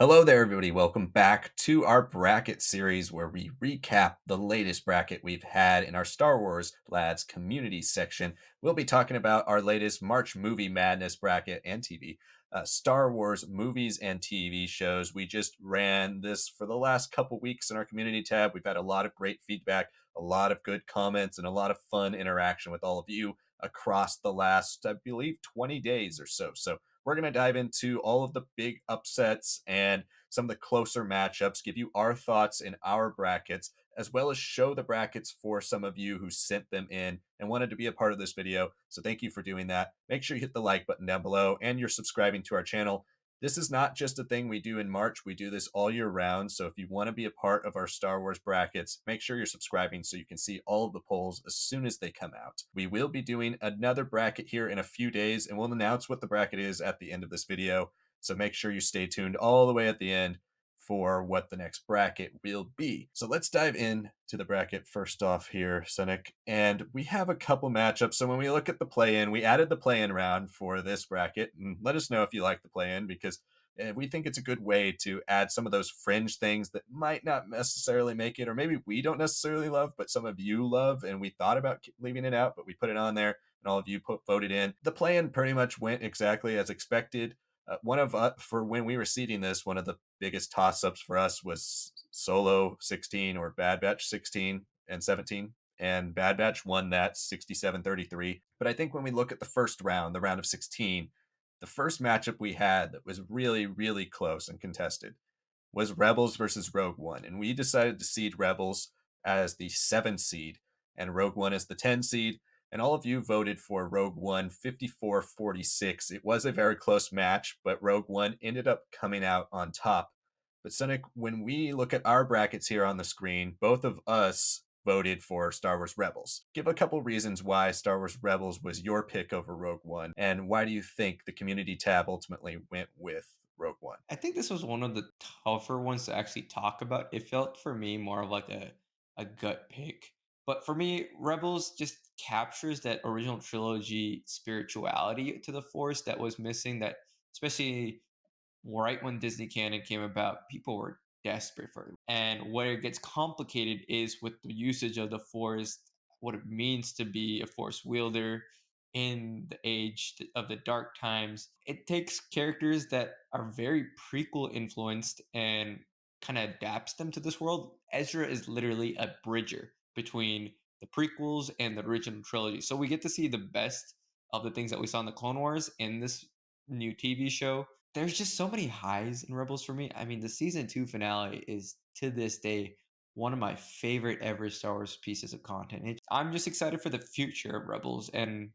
Hello there, everybody. Welcome back to our bracket series where we recap the latest bracket we've had in our Star Wars Lads community section. We'll be talking about our latest March Movie Madness bracket and TV. Star Wars movies and TV shows. We just ran this for the last couple weeks in our community tab. We've had a lot of great feedback, a lot of good comments, and a lot of fun interaction with all of you across the last, I believe, 20 days or so. So we're going to dive into all of the big upsets and some of the closer matchups, give you our thoughts in our brackets, as well as show the brackets for some of you who sent them in and wanted to be a part of this video. So thank you for doing that. Make sure you hit the like button down below and you're subscribing to our channel. This is not just a thing we do in March. We do this all year round. So if you want to be a part of our Star Wars brackets, make sure you're subscribing so you can see all of the polls as soon as they come out. We will be doing another bracket here in a few days, and we'll announce what the bracket is at the end of this video. So make sure you stay tuned all the way at the end for what the next bracket will be. So let's dive in to the bracket first off here, Sanak. And we have a couple matchups. So when we look at the play-in, we added the play-in round for this bracket. And let us know if you like the play-in, because we think it's a good way to add some of those fringe things that might not necessarily make it, or maybe we don't necessarily love, but some of you love, and we thought about leaving it out, but we put it on there, and all of you voted in. The play-in pretty much went exactly as expected. One of for when we were seeding this, one of the biggest toss-ups for us was Solo 16 or Bad Batch 16 and 17. And Bad Batch won that 67-33. But I think when we look at the first round, the round of 16, the first matchup we had that was really, really close and contested was Rebels versus Rogue One. And we decided to seed Rebels as the 7 seed and Rogue One as the 10 seed. And all of you voted for Rogue One 54-46. It was a very close match, but Rogue One ended up coming out on top. But Sonic, when we look at our brackets here on the screen, both of us voted for Star Wars Rebels. Give a couple reasons why Star Wars Rebels was your pick over Rogue One, and why do you think the community tab ultimately went with Rogue One? I think this was one of the tougher ones to actually talk about. It felt for me more of like a gut pick. But for me, Rebels just captures that original trilogy spirituality to the Force that was missing, that especially right when Disney canon came about, people were desperate for it. And where it gets complicated is with the usage of the Force, what it means to be a Force wielder in the age of the dark times. It takes characters that are very prequel influenced and kind of adapts them to this world. Ezra is literally a bridger between the prequels and the original trilogy. So we get to see the best of the things that we saw in the Clone Wars in this new TV show. There's just so many highs in Rebels for me. I mean, the season 2 finale is to this day one of my favorite ever Star Wars pieces of content. I'm just excited for the future of Rebels, and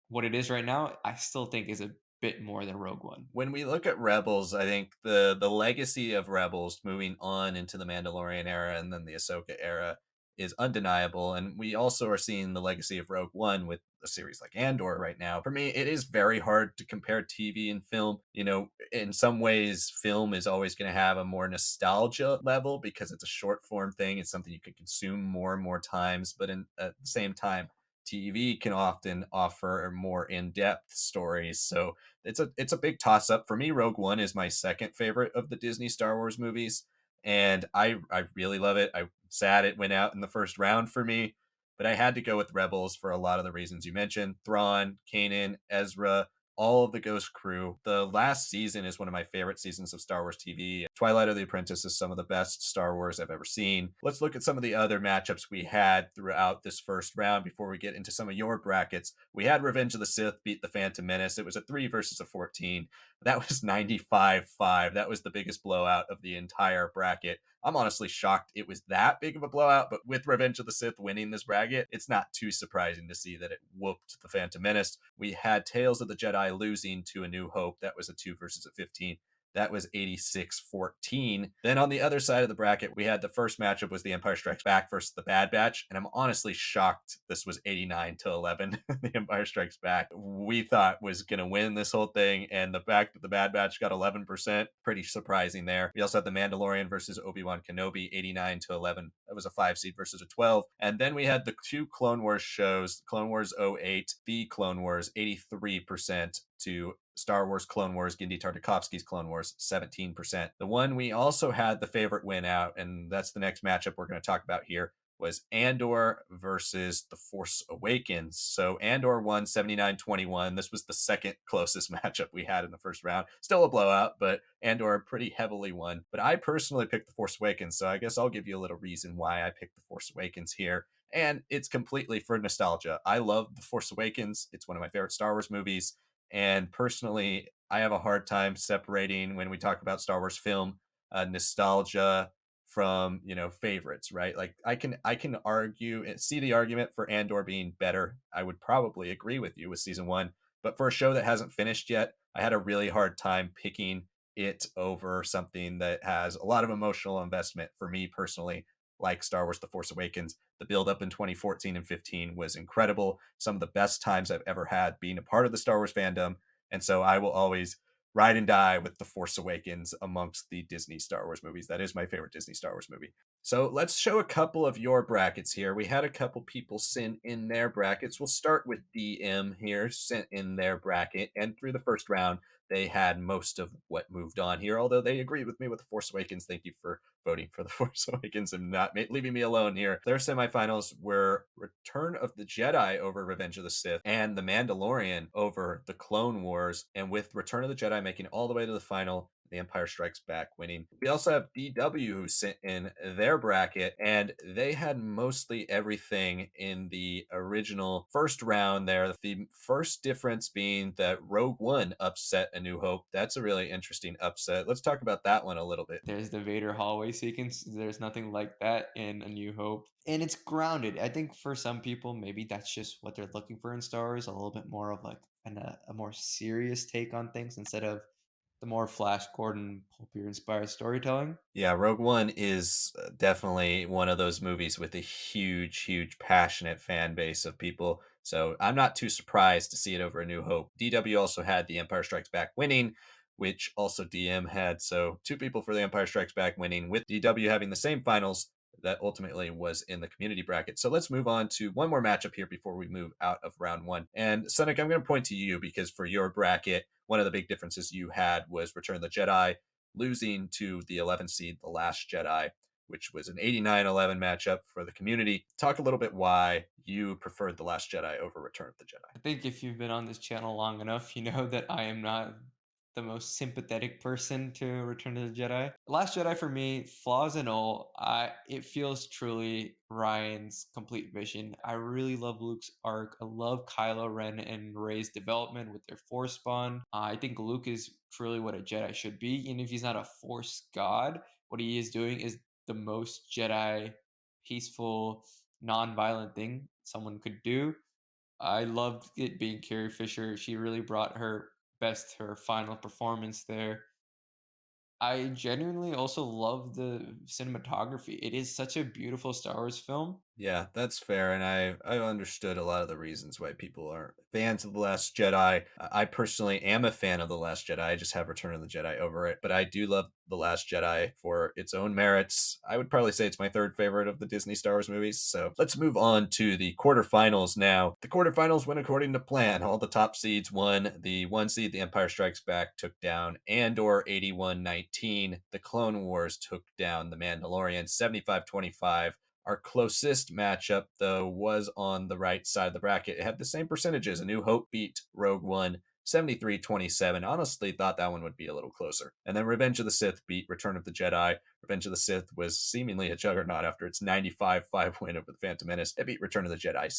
what it is right now, I still think is a bit more than Rogue One. When we look at Rebels, I think the legacy of Rebels moving on into the Mandalorian era and then the Ahsoka era is undeniable. And we also are seeing the legacy of Rogue One with a series like Andor right now. For me, it is very hard to compare TV and film. You know, in some ways, film is always going to have a more nostalgia level because it's a short form thing. It's something you can consume more and more times. But at the same time, TV can often offer more in-depth stories. So it's a big toss up for me. Rogue One is my second favorite of the Disney Star Wars movies, and I really love it. I'm sad it went out in the first round for me, but I had to go with Rebels for a lot of the reasons you mentioned: Thrawn, Kanan, Ezra, all of the Ghost crew. The last season is one of my favorite seasons of Star Wars TV. Twilight of the Apprentice is some of the best Star Wars I've ever seen. Let's look at some of the other matchups we had throughout this first round before we get into some of your brackets. We had Revenge of the Sith beat the Phantom Menace. It was a 3 versus a 14. That was 95-5. That was the biggest blowout of the entire bracket. I'm honestly shocked it was that big of a blowout, but with Revenge of the Sith winning this bracket, it's not too surprising to see that it whooped the Phantom Menace. We had Tales of the Jedi losing to A New Hope. That was a 2 versus a 15. That was 86-14. Then on the other side of the bracket, we had the first matchup was The Empire Strikes Back versus The Bad Batch. And I'm honestly shocked this was 89-11. The Empire Strikes Back, we thought was going to win this whole thing. And the fact that The Bad Batch got 11%, pretty surprising there. We also had The Mandalorian versus Obi-Wan Kenobi, 89-11. That was a 5 seed versus a 12. And then we had the two Clone Wars shows, Clone Wars '08, The Clone Wars, 83% to Star Wars Clone Wars, Genndy Tartakovsky's Clone Wars, 17%. The one we also had the favorite win out, and that's the next matchup we're going to talk about here, was Andor versus The Force Awakens. So Andor won 79-21. This was the second closest matchup we had in the first round. Still a blowout, but Andor pretty heavily won. But I personally picked The Force Awakens, so I guess I'll give you a little reason why I picked The Force Awakens here. And it's completely for nostalgia. I love The Force Awakens. It's one of my favorite Star Wars movies. And personally, I have a hard time separating when we talk about Star Wars film nostalgia from favorites, right? Like I can argue and see the argument for Andor being better. I would probably agree with you with season one, but for a show that hasn't finished yet, I had a really hard time picking it over something that has a lot of emotional investment for me personally, like Star Wars The Force Awakens. The build up in 2014 and 15 was incredible. Some of the best times I've ever had being a part of the Star Wars fandom. And so I will always ride and die with The Force Awakens amongst the Disney Star Wars movies. That is my favorite Disney Star Wars movie. So let's show a couple of your brackets here. We had a couple people send in their brackets. We'll start with DM here, sent in their bracket. And through the first round, they had most of what moved on here, although they agreed with me with The Force Awakens. Thank you for voting for The Force Awakens and not leaving me alone here. Their semifinals were Return of the Jedi over Revenge of the Sith and The Mandalorian over The Clone Wars. And with Return of the Jedi making all the way to the final, The Empire Strikes Back winning. We also have DW who sent in their bracket, and they had mostly everything in the original first round there. The first difference being that Rogue One upset A New Hope. That's a really interesting upset. Let's talk about that one a little bit. There's the Vader hallway sequence. There's nothing like that in A New Hope. And it's grounded. I think for some people, maybe that's just what they're looking for in Star Wars, a little bit more of like a more serious take on things instead of the more Flash Gordon pulpier inspired storytelling. Yeah, Rogue One is definitely one of those movies with a huge, huge, passionate fan base of people. So I'm not too surprised to see it over A New Hope. DW also had The Empire Strikes Back winning, which also DM had. So two people for The Empire Strikes Back winning, with DW having the same finals that ultimately was in the community bracket. So let's move on to one more matchup here before we move out of round one. And Sanak, I'm going to point to you because for your bracket, one of the big differences you had was Return of the Jedi losing to the 11th seed, The Last Jedi, which was an 89-11 matchup for the community. Talk a little bit why you preferred The Last Jedi over Return of the Jedi. I think if you've been on this channel long enough, you know that I am not the most sympathetic person to Return of the Jedi. Last Jedi for me, flaws and all, it feels truly Ryan's complete vision. I really love Luke's arc. I love Kylo Ren and Rey's development with their Force bond. I think Luke is truly what a Jedi should be, even if he's not a Force god. What he is doing is the most Jedi peaceful, non-violent thing someone could do. I loved it being Carrie Fisher. She really brought her final performance there. I genuinely also love the cinematography. It is such a beautiful Star Wars film. Yeah, that's fair, and I understood a lot of the reasons why people aren't fans of The Last Jedi. I personally am a fan of The Last Jedi. I just have Return of the Jedi over it, but I do love The Last Jedi for its own merits. I would probably say it's my third favorite of the Disney Star Wars movies. So let's move on to the quarterfinals now. The quarterfinals went according to plan. All the top seeds won. The one seed, The Empire Strikes Back, took down Andor 81-19. The Clone Wars took down The Mandalorian 75-25. Our closest matchup, though, was on the right side of the bracket. It had the same percentages. A New Hope beat Rogue One 73-27. Honestly, thought that one would be a little closer. And then Revenge of the Sith beat Return of the Jedi. Revenge of the Sith was seemingly a juggernaut after its 95-5 win over the Phantom Menace. It beat Return of the Jedi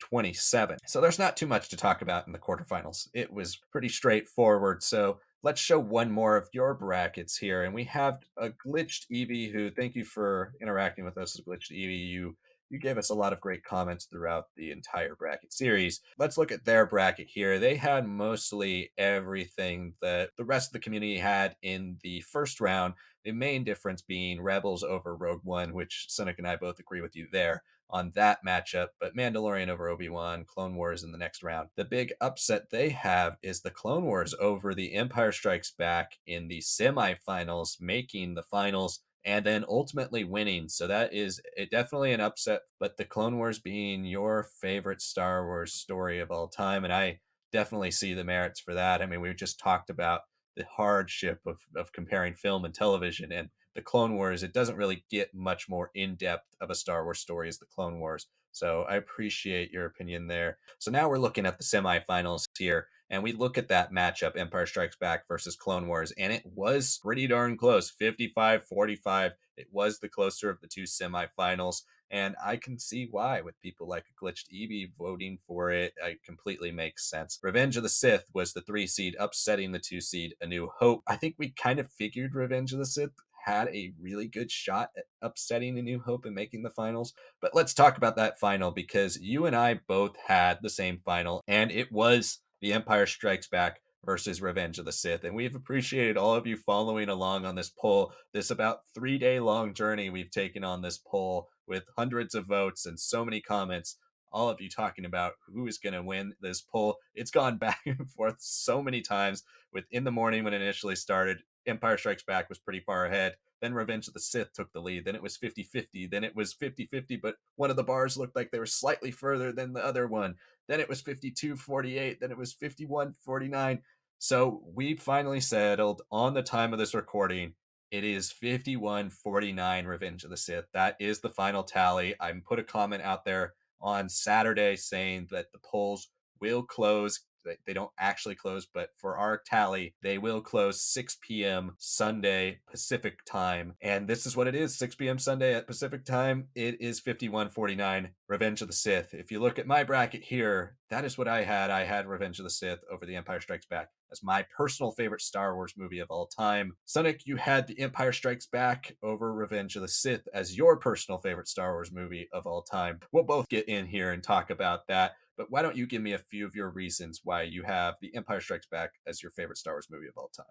73-27. So there's not too much to talk about in the quarterfinals. It was pretty straightforward. So let's show one more of your brackets here. And we have a glitched Evie who, thank you for interacting with us, glitched Evie. You gave us a lot of great comments throughout the entire bracket series. Let's look at their bracket here. They had mostly everything that the rest of the community had in the first round. The main difference being Rebels over Rogue One, which Seneca and I both agree with you there on that matchup, but Mandalorian over Obi-Wan, Clone Wars in the next round. The big upset they have is the Clone Wars over the Empire Strikes Back in the semifinals, making the finals and then ultimately winning. So that is definitely an upset, but the Clone Wars being your favorite Star Wars story of all time, and I definitely see the merits for that. I mean, we just talked about the hardship of comparing film and television, and the Clone Wars, it doesn't really get much more in depth of a Star Wars story as the Clone Wars. So I appreciate your opinion there. So now we're looking at the semifinals here, and we look at that matchup, Empire Strikes Back versus Clone Wars, and it was pretty darn close, 55-45. It was the closer of the two semifinals. And I can see why, with people like a Glitched Eevee voting for it. It completely makes sense. Revenge of the Sith was the 3 seed, upsetting the 2 seed, A New Hope. I think we kind of figured Revenge of the Sith had a really good shot at upsetting A New Hope and making the finals. But let's talk about that final, because you and I both had the same final, and it was The Empire Strikes Back versus Revenge of the Sith. And we've appreciated all of you following along on this poll, this about 3 day long journey we've taken on this poll with hundreds of votes and so many comments. All of you talking about who is going to win this poll. It's gone back and forth so many times. With in the morning when it initially started, Empire Strikes Back was pretty far ahead. Then Revenge of the Sith took the lead. Then it was 50-50. Then it was 50-50, but one of the bars looked like they were slightly further than the other one. Then it was 52-48. Then it was 51-49. So we finally settled on the time of this recording. It is 51-49 Revenge of the Sith. That is the final tally. I put a comment out there on Saturday saying that the polls will close. They don't actually close, but for our tally, they will close 6 p.m. Sunday Pacific time. And this is what it is, 6 p.m. Sunday at Pacific time. It is 51-49 Revenge of the Sith. If you look at my bracket here, that is what I had. I had Revenge of the Sith over The Empire Strikes Back as my personal favorite Star Wars movie of all time. Sonic, you had The Empire Strikes Back over Revenge of the Sith as your personal favorite Star Wars movie of all time. We'll both get in here and talk about that. But why don't you give me a few of your reasons why you have The Empire Strikes Back as your favorite Star Wars movie of all time?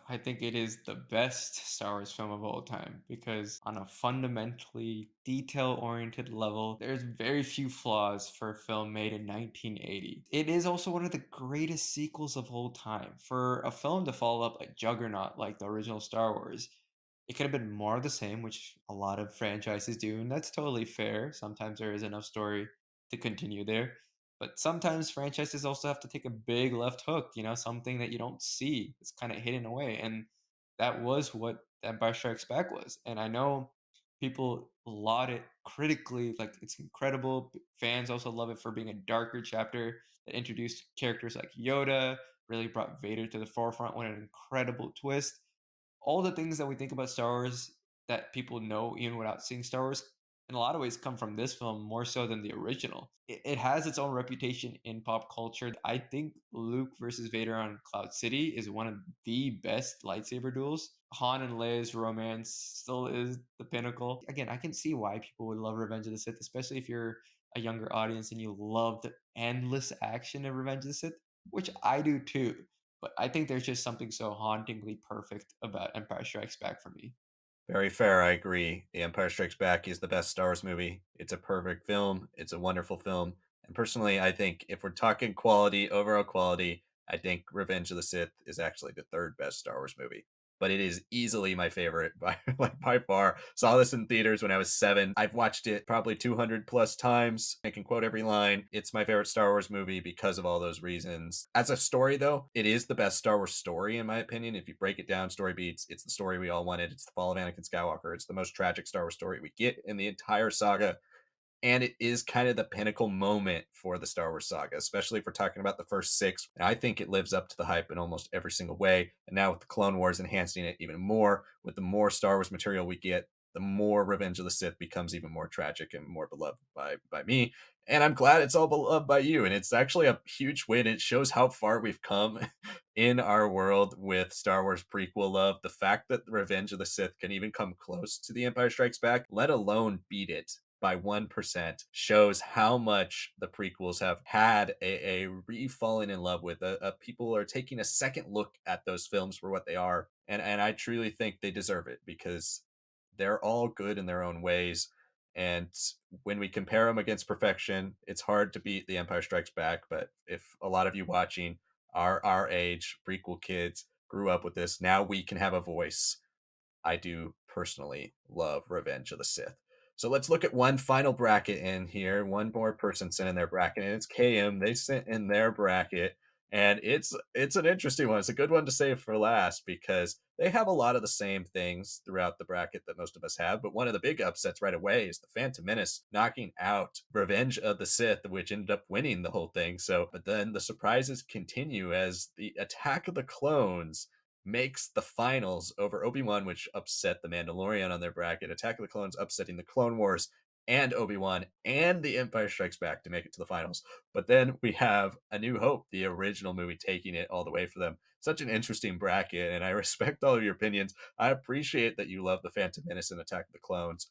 I think it is the best Star Wars film of all time because, on a fundamentally detail oriented level, there's very few flaws for a film made in 1980. It is also one of the greatest sequels of all time. For a film to follow up a juggernaut like the original Star Wars, it could have been more of the same, which a lot of franchises do, and that's totally fair. Sometimes there is enough story to continue there. But sometimes franchises also have to take a big left hook, something that you don't see. It's kind of hidden away. And that was what Empire Strikes Back was. And I know people laud it critically, like it's incredible. Fans also love it for being a darker chapter that introduced characters like Yoda, really brought Vader to the forefront with an incredible twist. All the things that we think about Star Wars that people know even without seeing Star Wars, in a lot of ways come from this film more so than the original. It has its own reputation in pop culture. I think Luke versus Vader on Cloud City is one of the best lightsaber duels. Han and Leia's romance still is the pinnacle. Again, I can see why people would love Revenge of the Sith, especially if you're a younger audience and you love the endless action of Revenge of the Sith, which I do too. But I think there's just something so hauntingly perfect about Empire Strikes Back for me. Very fair. I agree. The Empire Strikes Back is the best Star Wars movie. It's a perfect film. It's a wonderful film. And personally, I think if we're talking quality, overall quality, I think Revenge of the Sith is actually the third best Star Wars movie. But it is easily my favorite by like by far. Saw this in theaters when I was 7. I've watched it probably 200 plus times. I can quote every line. It's my favorite Star Wars movie because of all those reasons. As a story, though, it is the best Star Wars story in my opinion. If you break it down, story beats, it's the story we all wanted. It's the fall of Anakin Skywalker. It's the most tragic Star Wars story we get in the entire saga, and it is kind of the pinnacle moment for the Star Wars saga, especially if we're talking about the first 6. I think it lives up to the hype in almost every single way. And now with the Clone Wars enhancing it even more, with the more Star Wars material we get, the more Revenge of the Sith becomes even more tragic and more beloved by me. And I'm glad it's all beloved by you. And it's actually a huge win. It shows how far we've come in our world with Star Wars prequel love. The fact that Revenge of the Sith can even come close to The Empire Strikes Back, let alone beat it by 1%, shows how much the prequels have had a re-falling in love with. People are taking a second look at those films for what they are. And I truly think they deserve it because they're all good in their own ways. And when we compare them against perfection, it's hard to beat The Empire Strikes Back. But if a lot of you watching are our age, prequel kids, grew up with this, now we can have a voice. I do personally love Revenge of the Sith. So let's look at one final bracket in here. One more person sent in their bracket, and it's KM. They sent in their bracket. And it's an interesting one. It's a good one to save for last because they have a lot of the same things throughout the bracket that most of us have. But one of the big upsets right away is the Phantom Menace knocking out Revenge of the Sith, which ended up winning the whole thing. So, but then the surprises continue as the Attack of the Clones makes the finals over Obi-Wan, which upset the Mandalorian on their bracket. Attack of the Clones upsetting the Clone Wars and Obi-Wan and The Empire Strikes Back to make it to the finals. But then we have A New Hope, the original movie, taking it all the way for them. Such an interesting bracket, and I respect all of your opinions. I appreciate that you love The Phantom Menace and Attack of the Clones,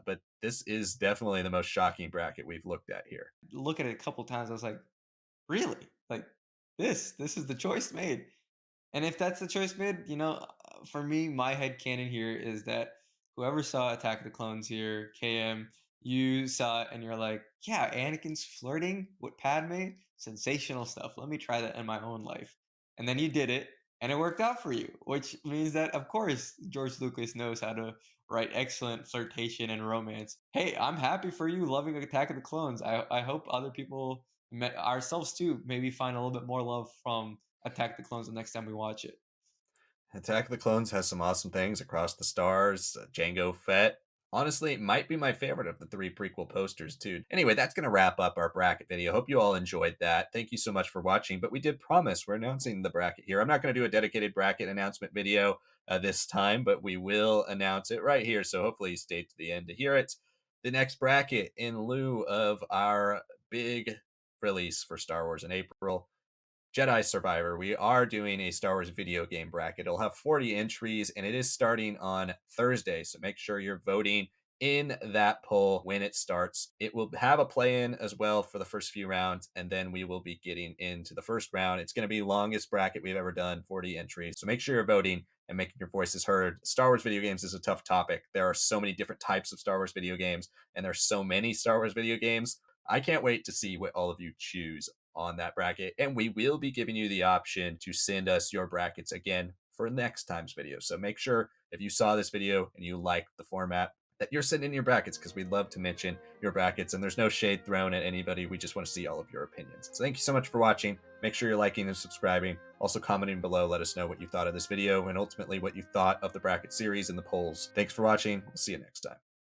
but this is definitely the most shocking bracket we've looked at here. Look at it a couple times, I was like, really? Like this is the choice made. And if that's the choice made, for me, my head canon here is that whoever saw Attack of the Clones here, KM, you saw it and you're like, yeah, Anakin's flirting with Padme, sensational stuff. Let me try that in my own life. And then you did it and it worked out for you, which means that, of course, George Lucas knows how to write excellent flirtation and romance. Hey, I'm happy for you loving Attack of the Clones. I hope other people, ourselves too, maybe find a little bit more love from Attack the Clones the next time we watch it. Attack of the Clones has some awesome things. Across the Stars, Jango Fett. Honestly, it might be my favorite of the three prequel posters, too. Anyway, that's going to wrap up our bracket video. Hope you all enjoyed that. Thank you so much for watching. But we did promise we're announcing the bracket here. I'm not going to do a dedicated bracket announcement video this time, but we will announce it right here. So hopefully you stay to the end to hear it. The next bracket, in lieu of our big release for Star Wars in April, Jedi Survivor, we are doing a Star Wars video game bracket. It'll have 40 entries and it is starting on Thursday. So make sure you're voting in that poll when it starts. It will have a play in as well for the first few rounds, and then we will be getting into the first round. It's going to be the longest bracket we've ever done, 40 entries. So make sure you're voting and making your voices heard. Star Wars video games is a tough topic. There are so many different types of Star Wars video games, and there's so many Star Wars video games. I can't wait to see what all of you choose on that bracket. And we will be giving you the option to send us your brackets again for next time's video. So make sure if you saw this video and you like the format that you're sending your brackets because we'd love to mention your brackets. And there's no shade thrown at anybody. We just want to see all of your opinions. So thank you so much for watching. Make sure you're liking and subscribing. Also commenting below. Let us know what you thought of this video and ultimately what you thought of the bracket series and the polls. Thanks for watching. We'll see you next time.